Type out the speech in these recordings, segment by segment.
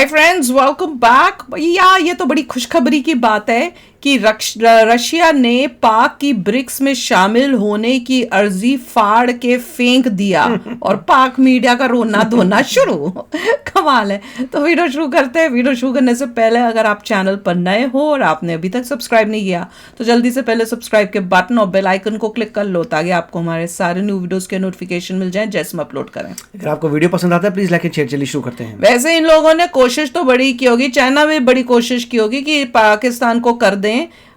Hi friends, welcome back. भैया ये तो बड़ी खुशखबरी की बात है कि रशिया ने पाक की ब्रिक्स में शामिल होने की अर्जी फाड़ के फेंक दिया और पाक मीडिया का रोना धोना शुरू। कमाल है। तो वीडियो शुरू करते हैं। वीडियो शुरू करने से पहले अगर आप चैनल पर नए हो और आपने अभी तक सब्सक्राइब नहीं किया तो जल्दी से पहले सब्सक्राइब के बटन और बेल आइकन को क्लिक कर लो ताकि आपको हमारे सारे न्यू वीडियोस के नोटिफिकेशन मिल जाएं जैसे हम अपलोड करें। अगर आपको वीडियो पसंद आता है प्लीज लाइक एंड शेयर। चलिए शुरू करते हैं। वैसे इन लोगों ने कोशिश तो बड़ी की होगी, चाइना में बड़ी कोशिश की होगी कि पाकिस्तान को कर दें।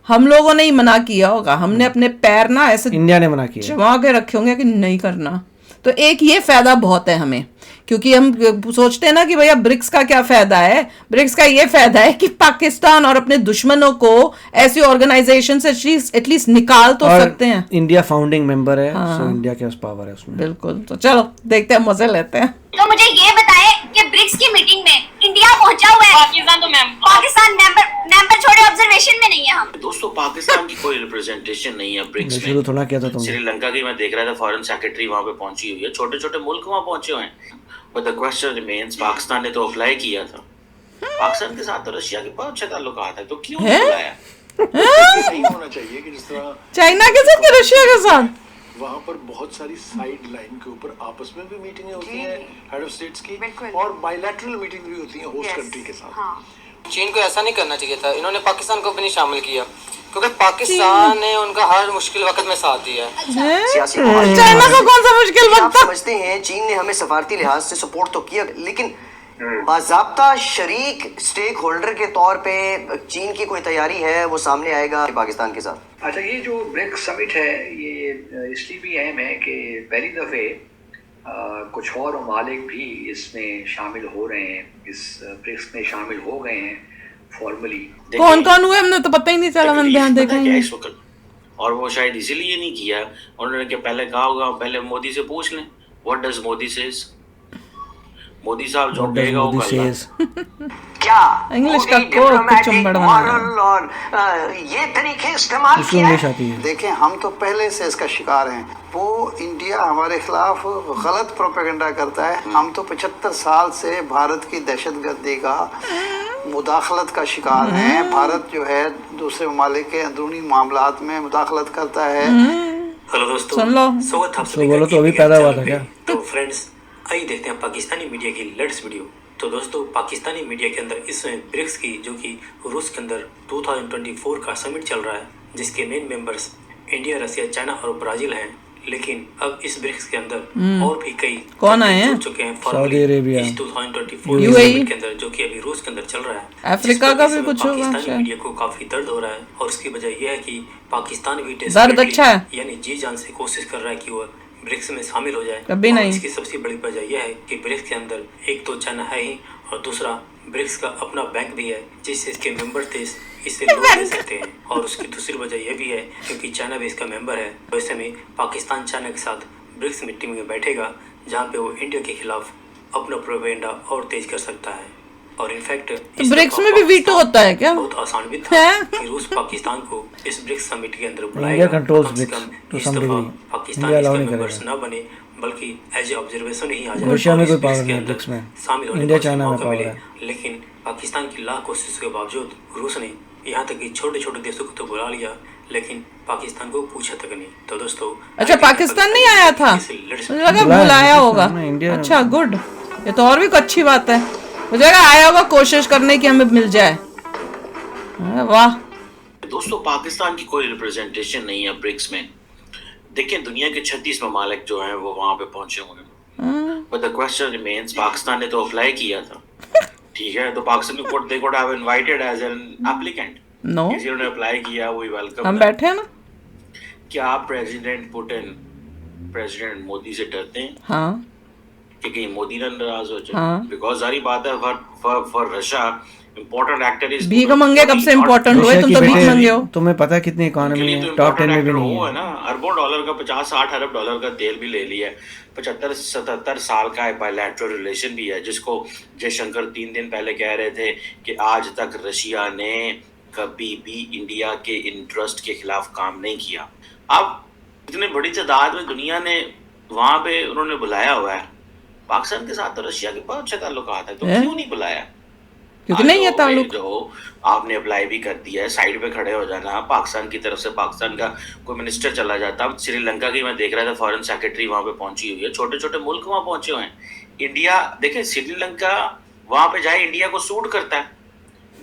हम लोगों ने ही मना किया होगा, हमने अपने पैर ना ऐसे इंडिया ने मना किया, जमा के रखे होंगे कि नहीं करना। तो एक ये फायदा बहुत है हमें, क्योंकि हम सोचते हैं ना कि भैया ब्रिक्स का क्या फायदा है। ब्रिक्स का ये फायदा है कि पाकिस्तान और अपने दुश्मनों को ऐसी ऑर्गेनाइजेशन से एटलीस्ट निकाल तो सकते हैं। इंडिया फाउंडिंग मेंबर है, सो इंडिया के पास पावर है उसमें। बिल्कुल। तो चलो देखते हैं, मजे लेते हैं। तो मुझे ये बताएं कि ब्रिक्स की मीटिंग में इंडिया पहुंचा हुआ है। पाकिस्तान मेंबर छोड़े ऑब्जर्वेशन में नहीं है। हम दोस्तों पाकिस्तान की कोई रिप्रेजेंटेशन नहीं है ब्रिक्स में। शुरू थोड़ा किया था तुमने। श्रीलंका की मैं देख रहा था, फॉरेन सेक्रेटरी वहां पे पहुंची हुई है, छोटे छोटे मुल्क वहां पहुंचे हुए हैं। But the question remains, Pakistan ने तो अप्लाई किया था। पाकिस्तान के साथ तो रशिया के बहुत अच्छे ताल्लुकात है, तो क्यों बुलाया? नहीं होना चाहिए कि जिस तरह चाइना के साथ कि रशिया के साथ वहाँ पर बहुत सारी साइड लाइन के ऊपर आपस में भी मीटिंगें होती हैं हेड ऑफ स्टेट्स की, और बायलैटरल मीटिंग भी होती है होस्ट कंट्री के साथ। चीन को ऐसा नहीं करना चाहिए था, इन्होंने पाकिस्तान को भी नहीं शामिल किया क्योंकि पाकिस्तान ने उनका हर मुश्किल वक्त में साथ दिया है। चाइना को कौन सा मुश्किल आप वक्त था? समझते हैं चीन ने हमें सफारती लिहाज से सपोर्ट तो किया, लेकिन बाज़ाब्ता शरीक स्टेक होल्डर के तौर पे चीन की कोई तैयारी है वो सामने आएगा पाकिस्तान के साथ। अच्छा, ये जो ब्रिक्स समिट है ये इसलिए भी अहम है कि पहली दफ़े कुछ और ममालिक भी इसमें शामिल हो रहे हैं, इस ब्रिक्स में शामिल हो गए हैं फॉर्मली। कौन कौन हुए हमने तो पता ही नहीं चला, मैंने ध्यान देखा ही नहीं। और वो शायद इसीलिए नहीं किया, उन्होंने क्या पहले कहा होगा, पहले मोदी से पूछ लें what does Modi says. Modi साहब जो कहेगा वो क्या इंग्लिश का को चुम्बड़ मॉरल और ये तरीके इस्तेमाल किया है। देखें, हम तो पहले से इसका शिकार हैं। वो इंडिया हमारे खिलाफ गलत प्रोपेगेंडा करता है। हम तो 75 साल से भारत की दहशतगर्दी का मुदाखलत का शिकार हैं। भारत जो है दूसरे ममालिक के अंदरूनी मामलात में मुदाखलत करता है। हेलो दोस्तों, सुन लो। बोलो तो अभी पैदा हुआ था क्या? तो फ्रेंड्स आइए देखते हैं पाकिस्तानी मीडिया की लेटेस्ट वीडियो। तो दोस्तों पाकिस्तानी मीडिया के अंदर इस समय ब्रिक्स की, जो कि रूस के अंदर 2024 का समिट चल रहा है, जिसके मेन मेंबर्स इंडिया, रसिया, चाइना और ब्राजील हैं। लेकिन अब इस ब्रिक्स के अंदर और भी कई कौन आए हैं? जुड़ चुके हैं सऊदी अरेबिया, 2024 यूएई के अंदर, जो कि अभी रूस के अंदर चल रहा है। अफ्रीका का भी कुछ होगा पाकिस्तानी मीडिया को काफी दर्द हो रहा है और उसकी वजह यह है कि पाकिस्तान भी दर्द अच्छा है, यानी जी जान से कोशिश कर रहा है कि वो ब्रिक्स में शामिल हो जाए। कभी नहीं। इसकी सबसे बड़ी वजह यह है कि ब्रिक्स के अंदर एक तो चाइना है ही, और दूसरा ब्रिक्स का अपना बैंक भी है जिससे इसके मेंबर देश इससे लोन ले सकते हैं। और उसकी दूसरी वजह यह भी है क्योंकि चाइना भी इसका मेंबर है, तो ऐसे में पाकिस्तान चाइना के साथ ब्रिक्स मीटिंग में बैठेगा जहाँ पे वो इंडिया के खिलाफ अपना प्रोपेगेंडा और तेज कर सकता है। और इनफैक्ट ब्रिक्स में भी वीटो होता है क्या? बहुत आसान भी था कि रूस पाकिस्तान को इस ब्रिक्स समिट के अंदर बुलाएगा। पाकिस्तान इसका मेंबर्स न बने बल्कि एज ए ऑब्जर्वेशन ही आ जाए। रशिया में कोई पावर नहीं ब्रिक्स में, शामिल होने इंडिया का चाइना में मौका पावर मिले। है। लेकिन पाकिस्तान की लाख कोशिश के बावजूद रूस ने यहाँ तक कि छोटे छोटे देशों को तो बुला लिया, लेकिन पाकिस्तान को पूछा तक नहीं। तो दोस्तों अच्छा, पाकिस्तान नहीं आया था, मुझे लगा बुलाया होगा। अच्छा गुड, ये तो और भी अच्छी बात है। मुझे लगा आया होगा कोशिश करने की हमें मिल जाए। वाह। दोस्तों पाकिस्तान की कोई रिप्रेजेंटेशन नहीं है ब्रिक्स में। देखिए दुनिया के 36 ममालिक जो हैं वो वहां पे पहुंचे हुए हैं। But the question remains, Pakistan ने तो अप्लाई किया था, ठीक है, तो पाकिस्तान को they could have invited as an applicant. No, किसी ने अप्लाई किया, वो वेलकम। हम बैठे हैं ना। क्या प्रेसिडेंट पुतिन प्रेसिडेंट मोदी से डरते हैं? हाँ, कि कहीं मोदी ना नाराज हो जाए? हाँ। बिकॉज सारी बात है, for Russia important actor is भीख मंगे कब से इम्पोर्टेंट हुए? तुम तो भीख मंगे हो। तुम्हें पता है कितनी इकोनॉमी है? टॉप 10 में भी नहीं है ना। अरबों डॉलर का 50-60 अरब डॉलर का तेल भी ले लिया है। 75-77 साल का बायलैटरल रिलेशन भी है, जिसको जयशंकर 3 दिन पहले कह रहे थे कि आज तक रशिया ने कभी भी इंडिया के इंटरेस्ट के खिलाफ काम नहीं किया। अब इतनी बड़ी तादाद में दुनिया ने वहां पे उन्होंने बुलाया हुआ है। पाकिस्तान के साथ तो रशिया के बहुत अच्छे ताल्लुकात है, तो क्यों नहीं बुलाया? क्योंकि नहीं है ताल्लुक। जो आपने अप्लाई भी कर दिया है, साइड पे खड़े हो जाना। पाकिस्तान की तरफ से पाकिस्तान का कोई मिनिस्टर चला जाता। श्रीलंका की मैं देख रहा था, फॉरेन सेक्रेटरी वहां पे पहुंची हुई है। छोटे छोटे मुल्क वहां पहुंचे हुए हैं। इंडिया देखे, श्रीलंका वहां पे जाए, इंडिया को सूट करता है।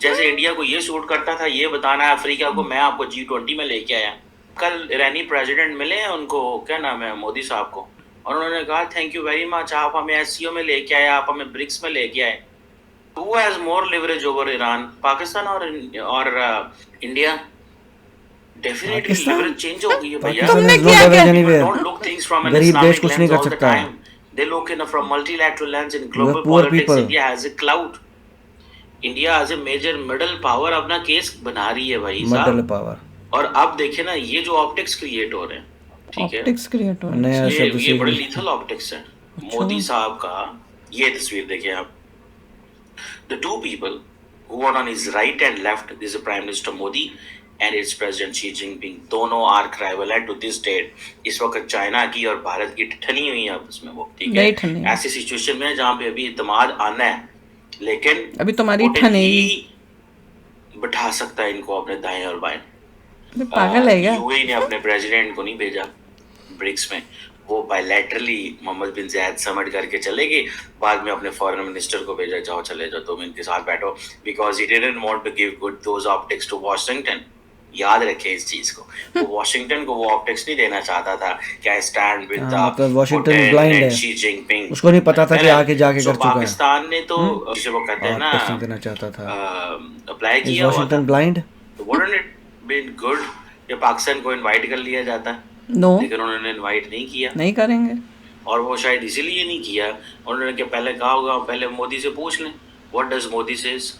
जैसे इंडिया को ये सूट करता था, ये बताना है अफ्रीका को मैं आपको G20 में लेके आया। कल ईरानी प्रेसिडेंट मिले हैं उनको, क्या नाम है, मोदी साहब को, और उन्होंने कहा थैंक यू वेरी मच, आप हमें SCO में लेके आए, आप हमें ब्रिक्स में लेके आए। Who has more leverage over Iran, Pakistan और इंडिया? डेफिनेटली लेवरेज चेंज हो गई है भैया। तुमने किया क्या? Don't look things from an गरीब देश Islamic कुछ नहीं lens कर all the सकता है। time. They look in from multilateral lens in global poor politics. people. India has a clout. India as a major middle power अपना case बना रही है भाई मिडल साहब। पावर। और अब देखिए ना, ये जो ऑप्टिक्स क्रिएट हो रहे हैं, ठीक है, ऑप्टिक्स क्रिएट हो रहे हैं। नया शब्द ये सीख बड़े लिया। लीथल ऑप्टिक्स है। मोदी साहब का ये तस्वीर देखिए आप। The two people who are on his right and left is the Prime Minister Modi and its President Xi Jinping. दोनों आर्क राइवल है टू दिस डेट। इस वक्त चाइना की और भारत की ठनी हुई है आपस में वो, ठीक है। ऐसी सिचुएशन में जहाँ पे अभी इत्तेमाद आना है, लेकिन अभी तुम्हारी पुतिन ठनेगी ही बिठा सकता है इनको अपने दाएं और बाएं। पागल है क्या? यूएई ने अपने प्रेसिडेंट को नहीं भेजा ब्रिक्स में, वो बायलैटरली मोहम्मद बिन जायद समिट करके चले गए। बाद में अपने फॉरेन मिनिस्टर को भेजा, जाओ चले जाओ तुम इनके साथ बैठो, because he didn't want to give good those optics to Washington. याद रखें इस चीज को, वो वाशिंगटन को वो ऑप्टिक्स नहीं देना चाहता था कि I stand with the Washington blind है, शी जिनपिंग। उसको नहीं पता था कि आगे जाके कर चुका है। पाकिस्तान ने तो जिसे वो कहते हैं ना, देना चाहता था, अप्लाई किया। Washington blind, wouldn't it been good कि पाकिस्तान को इनवाइट कर लिया जाता? नो, लेकिन उन्होंने इनवाइट नहीं किया, नहीं करेंगे। और वो शायद इसीलिए नहीं किया। उन्होंने क्या पहले कहा होगा, पहले मोदी से पूछ लें, what does Modi says.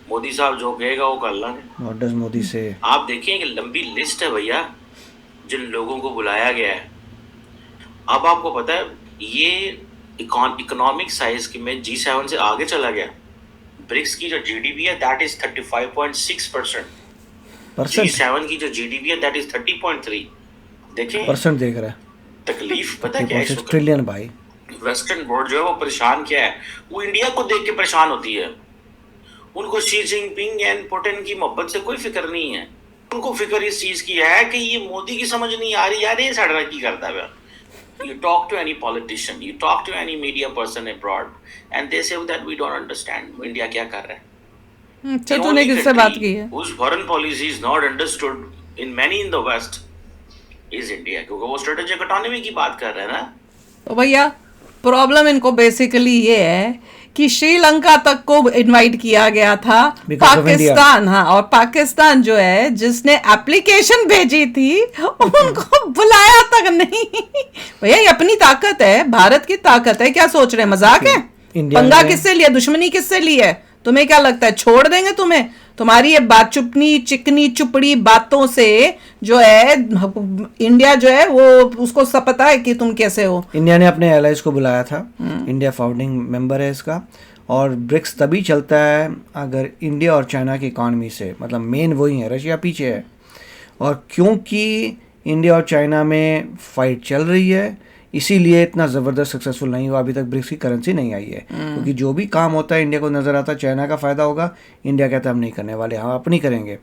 Modi साहब जो कहेगा वो कर लेंगे। व्हाट डज मोदी से। आप देखिए कि लंबी लिस्ट है भैया जिन लोगों को बुलाया गया है। अब आपको पता है ये इकोनॉमिक साइज की में G7 से आगे चला गया। ब्रिक्स की जो GDP है दैट इज 35.6%। G7 की जो GDP है दैट इज 30.3। देखिए परसेंट देख रहा है। तकलीफ पता है क्या है? ट्रिलियन भाई। वेस्टर्न वर्ल्ड जो है वो परेशान क्या है, वो इंडिया को देख के परेशान होती है। उनको शी जिनपिंग एंड पुतिन की मोहब्बत से कोई फिक्र नहीं है। उनको फिक्र इस चीज की है कि ये मोदी की समझ नहीं आ रही यार, ये साढ़ा की करता है। You talk to any politician, you talk to any media person abroad, and they say that we don't understand India क्या कर रहा है। अच्छा, तूने किससे बात की है? Whose foreign policy is not understood in many in the West is India, क्योंकि वो strategic autonomy की बात कर रहे हैं ना। तो भैया प्रॉब्लम इनको बेसिकली ये है कि श्रीलंका तक को इनवाइट किया गया था पाकिस्तान, हाँ, और पाकिस्तान जो है जिसने एप्लीकेशन भेजी थी उनको बुलाया तक नहीं। भैया ये अपनी ताकत है, भारत की ताकत है। क्या सोच रहे हैं, मजाक है? पंगा किससे लिया, दुश्मनी किससे ली है? तुम्हें क्या लगता है छोड़ देंगे तुम्हें? तुम्हारी ये बात चुपनी चिकनी चुपड़ी बातों से जो है इंडिया जो है वो उसको सब पता है कि तुम कैसे हो। इंडिया ने अपने एलाइज को बुलाया था, इंडिया फाउंडिंग मेंबर है इसका, और ब्रिक्स तभी चलता है अगर इंडिया और चाइना की इकॉनमी से, मतलब मेन वही है, रशिया पीछे है। और क्योंकि इंडिया और चाइना में फाइट चल रही है इसीलिए इतना ज़बरदस्त सक्सेसफुल नहीं हुआ अभी तक, ब्रिक्स की करेंसी नहीं आई है। क्योंकि जो भी काम होता है इंडिया को नज़र आता है चाइना का फ़ायदा होगा, इंडिया कहता है हम नहीं करने वाले, हम अपनी करेंगे।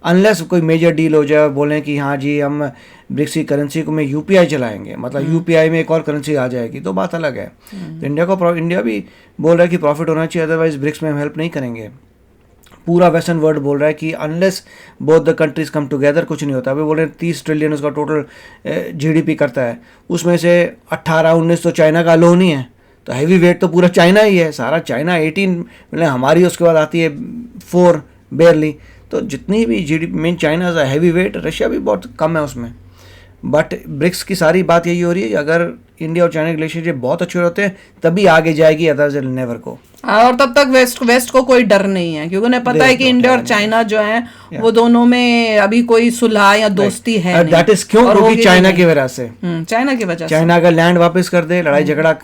अनलेस कोई मेजर डील हो जाए, बोलें कि हाँ जी हम ब्रिक्स की करेंसी को में UPI चलाएंगे, मतलब UPI में एक और करेंसी आ जाएगी तो बात अलग है। तो इंडिया भी बोल रहा है कि प्रॉफिट होना चाहिए, अदरवाइज ब्रिक्स में हम हेल्प नहीं करेंगे। पूरा वेस्टर्न वर्ल्ड बोल रहा है कि unless both the countries come together कुछ नहीं होता। अभी बोल रहे हैं 30 ट्रिलियन उसका टोटल GDP करता है, उसमें से 18-19 तो चाइना का लोन ही है, तो हैवी वेट तो पूरा चाइना ही है, सारा चाइना 18, मतलब हमारी उसके बाद आती है 4 बेयरली। तो जितनी भी GDP main China is heavy weight, Russia भी बहुत कम है उसमें। बट ब्रिक्स की सारी बात यही हो रही है कि अगर इंडिया और चाइना के रिलेशनशिप बहुत अच्छे होते हैं तभी आगे जाएगी, अदरवाइज नेवर को। और तब तक वेस्ट को कोई डर नहीं है, क्योंकि उन्हें पता है कि इंडिया और चाइना जो है वो दोनों में अभी कोई सुलह या दोस्ती है नहीं। दैट इज क्यों? क्योंकि चाइना की वजह से, चाइना की वजह से। चाइना अगर लैंड वापस कर दे, लड़ाई झगड़ा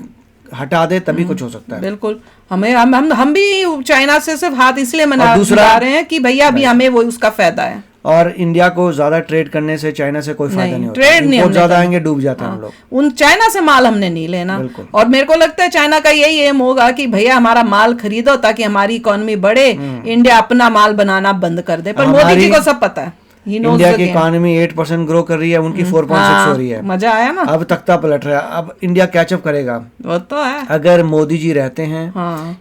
हटा दे, तभी कुछ हो सकता है। बिल्कुल, हम भी चाइना से सिर्फ हाथ इसलिए मना रहे हैं कि भैया अभी हमें वो उसका फायदा है। और इंडिया को ज्यादा ट्रेड करने से चाइना से कोई फायदा नहीं होता। ट्रेड नहीं बहुत हमने ज्यादा करना। आएंगे, डूब जाते हैं हम लोग। उन चाइना से माल हमने नहीं लेना। बिल्कुल। और मेरे को लगता है चाइना का यही एम होगा कि भैया हमारा माल खरीदो ताकि हमारी इकोनॉमी बढ़े, इंडिया अपना माल बनाना बंद कर दे। पर मोदी जी को सब पता है, इंडिया की इकोनॉमी 8% ग्रो कर रही है, उनकी 4.6 हो रही है। मजा आया ना। अब तख्ता पलट रहा है, अब इंडिया कैचअप करेगा। वो तो है। अगर मोदी जी रहते हैं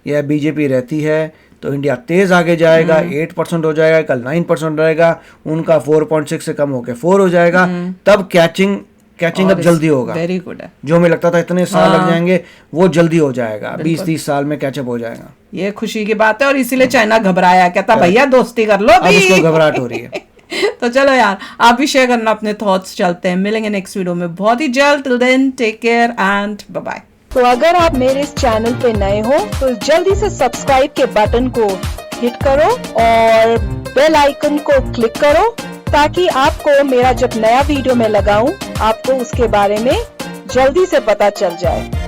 या बीजेपी रहती है तो इंडिया तेज आगे जाएगा, 8% हो जाएगा, कल 9% रहेगा, उनका 4.6 से कम होकर 4 हो जाएगा, तब कैचिंग अप जल्दी होगा। वेरी गुड है। जो हमें लगता था इतने साल लग जाएंगे, वो जल्दी हो जाएगा, 20-30 साल में कैचअप हो जाएगा। ये खुशी की बात है। और इसीलिए चाइना घबराया, कहता भैया दोस्ती कर लो अब उसको घबराहट हो रही है। तो चलो यार, आप भी शेयर करना अपने थॉट्स। चलते हैं, मिलेंगे नेक्स्ट वीडियो में बहुत ही जल्द। Till then take care and bye bye. तो अगर आप मेरे इस चैनल पे नए हो तो जल्दी से सब्सक्राइब के बटन को हिट करो और बेल आइकन को क्लिक करो ताकि आपको मेरा जब नया वीडियो मैं लगाऊं आपको उसके बारे में जल्दी से पता चल जाए।